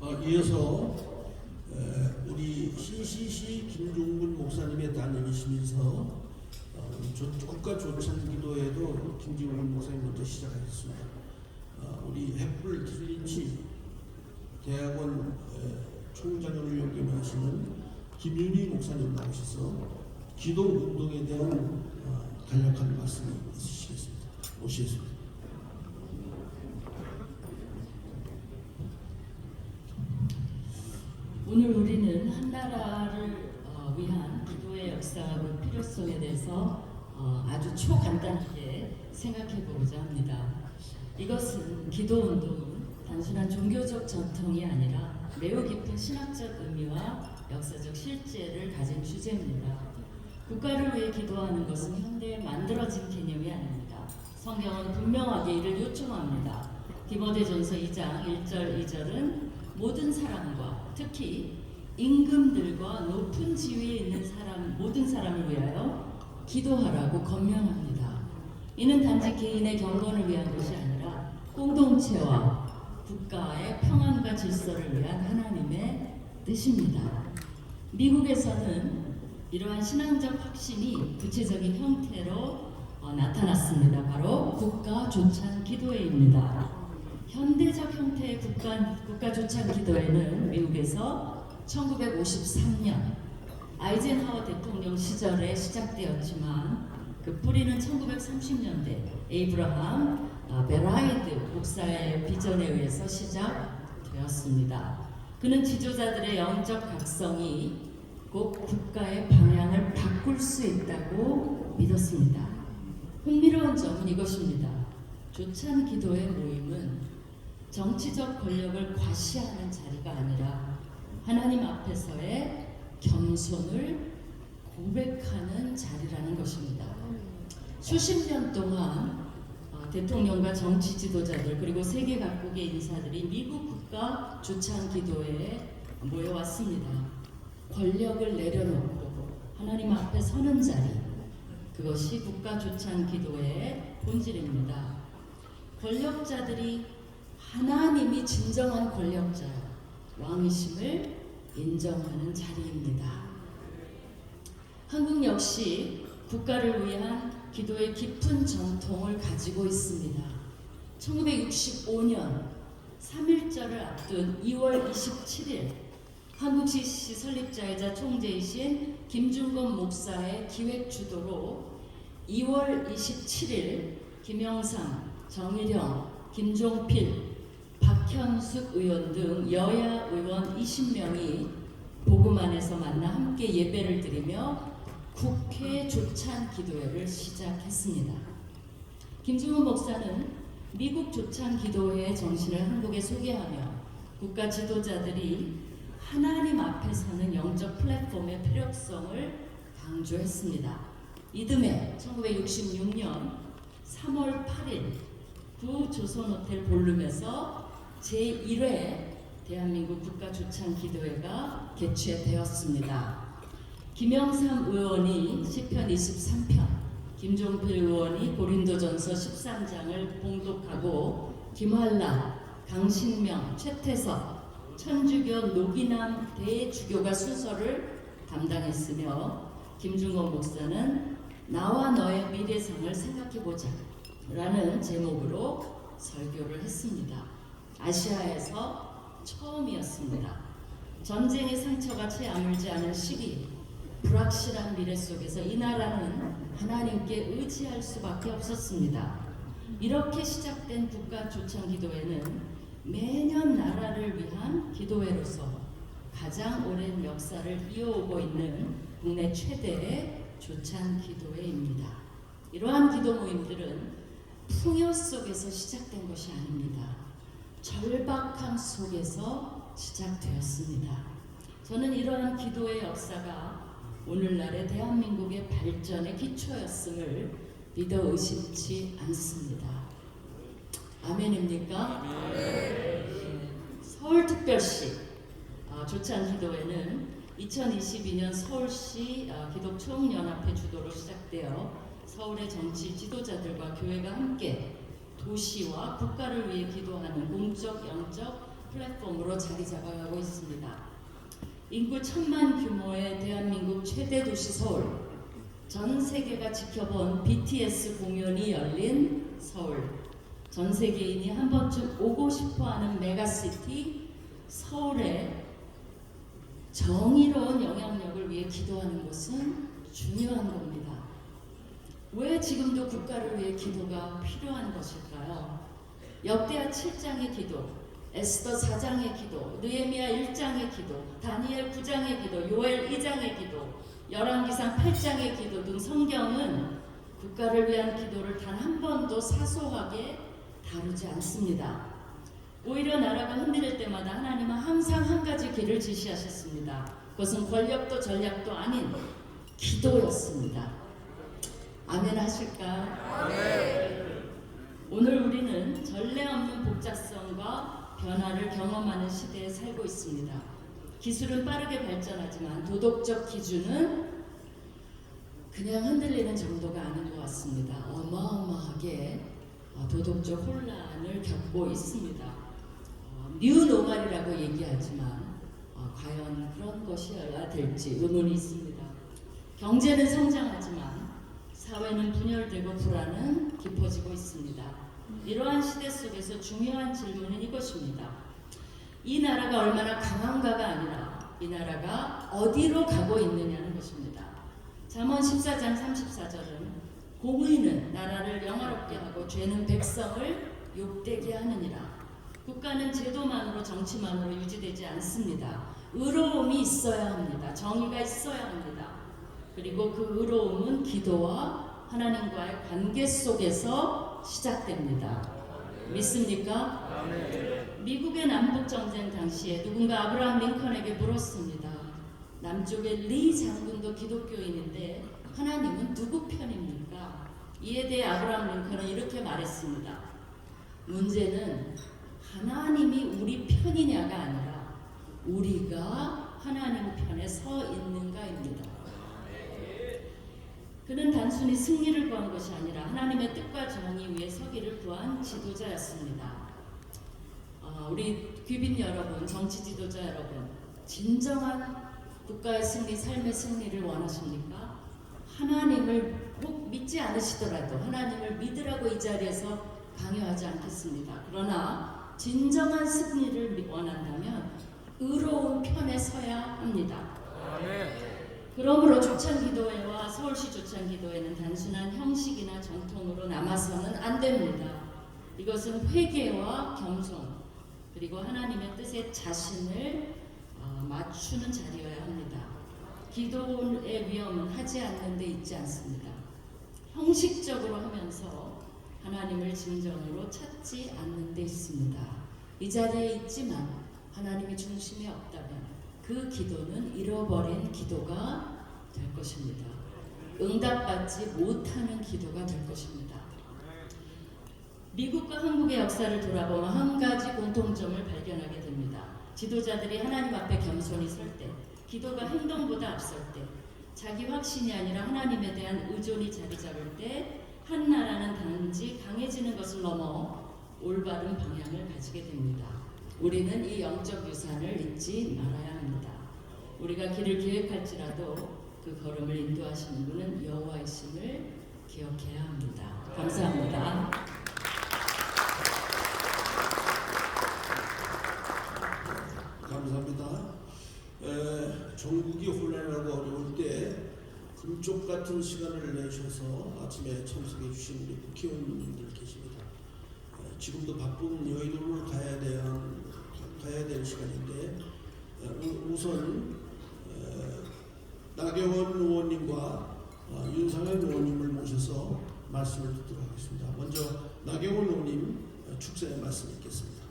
이어서 우리 CCC 김종근 목사님의 따님이시면서 국가조찬기도회도 김종근 목사님 먼저 시작하셨습니다. 우리 햇불 트리니티 대학원 총장을 역임하시는 김윤희 목사님 나오셔서 기도운동에 대한 간략한 말씀이 있으시겠습니다. 모시겠습니다. 오늘 우리는 한나라를 위한 기도의 역사하고 필요성에 대해서 아주 초간단하게 생각해 보고자 합니다. 이것은 기도운동은 단순한 종교적 전통이 아니라 매우 깊은 신학적 의미와 역사적 실제를 가진 주제입니다. 국가를 위해 기도하는 것은 현대에 만들어진 개념이 아닙니다. 성경은 분명하게 이를 요청합니다. 디모데전서 2장 1절 2절은 모든 사람과 특히 임금들과 높은 지위에 있는 모든 사람을 위하여 기도하라고 권면합니다. 이는 단지 개인의 경건을 위한 것이 아니라 공동체와 국가의 평안과 질서를 위한 하나님의 뜻입니다. 미국에서는 이러한 신앙적 확신이 구체적인 형태로 나타났습니다. 바로 국가조찬 기도회입니다. 현대적 형태의 국가조찬 기도회는 미국에서 1953년 아이젠하워 대통령 시절에 시작되었지만 그 뿌리는 1930년대 에이브러함 베라이드 목사의 비전에 의해서 시작되었습니다. 그는 지도자들의 영적 각성이 곧 국가의 방향을 바꿀 수 있다고 믿었습니다. 흥미로운 점은 이것입니다. 조찬 기도의 모임은 정치적 권력을 과시하는 자리가 아니라 하나님 앞에서의 겸손을 고백하는 자리라는 것입니다. 수십 년 동안 대통령과 정치 지도자들 그리고 세계 각국의 인사들이 미국 국가 조찬 기도회에 모여왔습니다. 권력을 내려놓고 하나님 앞에 서는 자리, 그것이 국가 조찬 기도회의 본질입니다. 권력자들이 하나님이 진정한 권력자, 왕이심을 인정하는 자리입니다. 한국 역시 국가를 위한 기도의 깊은 전통을 가지고 있습니다. 1965년 3.1절을 앞둔 2월 27일 한국 CCC 설립자이자 총재이신 김중건 목사의 기획 주도로 2월 27일 김영삼, 정일영, 김종필, 박현숙 의원 등 여야 의원 20명이 복음 안에서 만나 함께 예배를 드리며 국회 조찬 기도회를 시작했습니다. 김중훈 목사는 미국 조찬 기도회의 정신을 한국에 소개하며 국가 지도자들이 하나님 앞에 서는 영적 플랫폼의 필요성을 강조했습니다. 이듬해 1966년 3월 8일 구 조선호텔 볼룸에서 제1회 대한민국 국가조찬 기도회가 개최되었습니다. 김영삼 의원이 시편 23편, 김종필 의원이 고린도전서 13장을 봉독하고 김환라, 강신명, 최태석, 천주교 노기남 대주교가 순서를 담당했으며 김중건 목사는 나와 너의 미래상을 생각해보자 라는 제목으로 설교를 했습니다. 아시아에서 처음이었습니다. 전쟁의 상처가 채 아물지 않은 시기, 불확실한 미래 속에서 이 나라는 하나님께 의지할 수밖에 없었습니다. 이렇게 시작된 국가조찬 기도회는 매년 나라를 위한 기도회로서 가장 오랜 역사를 이어오고 있는 국내 최대의 조찬 기도회입니다. 이러한 기도 모임들은 풍요 속에서 시작된 것이 아닙니다. 절박함 속에서 시작되었습니다. 저는 이러한 기도의 역사가 오늘날의 대한민국의 발전의 기초였음을 믿어 의심치 않습니다. 아멘입니까? 서울특별시 조찬기도회는 2022년 서울시 기독총연합회 주도로 시작되어 서울의 정치 지도자들과 교회가 함께 도시와 국가를 위해 기도하는 공적 영적 플랫폼으로 자리 잡아가고 있습니다. 인구 1000만 규모의 대한민국 최대 도시 서울, 전 세계가 지켜본 BTS 공연이 열린 서울, 전 세계인이 한 번쯤 오고 싶어하는 메가시티 서울의 정의로운 영향력을 위해 기도하는 것은 중요한 겁니다. 왜 지금도 국가를 위해 기도가 필요한 것일까요? 역대하 7장의 기도, 에스더 4장의 기도, 느헤미야 1장의 기도, 다니엘 9장의 기도, 요엘 2장의 기도, 열왕기상 8장의 기도 등 성경은 국가를 위한 기도를 단 한 번도 사소하게 다루지 않습니다. 오히려 나라가 흔들릴 때마다 하나님은 항상 한 가지 길을 지시하셨습니다. 그것은 권력도 전략도 아닌 기도였습니다. 아멘 하실까? 아멘. 오늘 우리는 전례 없는 복잡성과 변화를 경험하는 시대에 살고 있습니다. 기술은 빠르게 발전하지만 도덕적 기준은 그냥 흔들리는 정도가 아닌 것 같습니다. 어마어마하게 도덕적 혼란을 겪고 있습니다. 뉴노멀이라고 얘기하지만 과연 그런 것이어야 될지 의문이 있습니다. 경제는 성장하지만 사회는 분열되고 불안은 깊어지고 있습니다. 이러한 시대 속에서 중요한 질문은 이것입니다. 이 나라가 얼마나 강한가가 아니라 이 나라가 어디로 가고 있느냐는 것입니다. 잠언 14장 34절은 공의는 나라를 영화롭게 하고 죄는 백성을 욕되게 하느니라. 국가는 제도만으로 정치만으로 유지되지 않습니다. 의로움이 있어야 합니다. 정의가 있어야 합니다. 그리고 그 의로움은 기도와 하나님과의 관계 속에서 시작됩니다. 믿습니까? 미국의 남북전쟁 당시에 누군가 아브라함 링컨에게 물었습니다. 남쪽의 리 장군도 기독교인인데 하나님은 누구 편입니까? 이에 대해 아브라함 링컨은 이렇게 말했습니다. 문제는 하나님이 우리 편이냐가 아니라 우리가 하나님 편에 서 있는가입니다. 그는 단순히 승리를 구한 것이 아니라 하나님의 뜻과 정의 위에 서기를 구한 지도자였습니다. 우리 귀빈 여러분, 정치 지도자 여러분, 진정한 국가의 승리, 삶의 승리를 원하십니까? 하나님을 꼭 믿지 않으시더라도 하나님을 믿으라고 이 자리에서 강요하지 않겠습니다. 그러나 진정한 승리를 원한다면 의로운 편에 서야 합니다. 그러므로 조찬기도회와 서울시 조찬기도회는 단순한 형식이나 전통으로 남아서는 안 됩니다. 이것은 회개와 겸손 그리고 하나님의 뜻에 자신을 맞추는 자리여야 합니다. 기도의 위험은 하지 않는 데 있지 않습니다. 형식적으로 하면서 하나님을 진정으로 찾지 않는 데 있습니다. 이 자리에 있지만 하나님이 중심에 없다면 그 기도는 잃어버린 기도가 될 것입니다. 응답받지 못하는 기도가 될 것입니다. 미국과 한국의 역사를 돌아보면 한 가지 공통점을 발견하게 됩니다. 지도자들이 하나님 앞에 겸손히 설 때, 기도가 행동보다 앞설 때, 자기 확신이 아니라 하나님에 대한 의존이 자리 잡을 때 한 나라는 단지 강해지는 것을 넘어 올바른 방향을 가지게 됩니다. 우리는 이 영적 유산을 잊지 말아야 합니다. 우리가 길을 계획할지라도 그 걸음을 인도하시는 분은 여호와이심을 기억해야 합니다. 감사합니다. 감사합니다. 전국이 혼란하고 어려울 때 금쪽 같은 시간을 내셔서 아침에 참석해 주신 우리 국회의원님들 계십니다. 지금도 바쁜 여의도를 가야 될 시간인데 우선 나경원 의원님과 윤상현 의원님을 모셔서 말씀을 듣도록 하겠습니다. 먼저 나경원 의원님 축사의 말씀 읽겠습니다.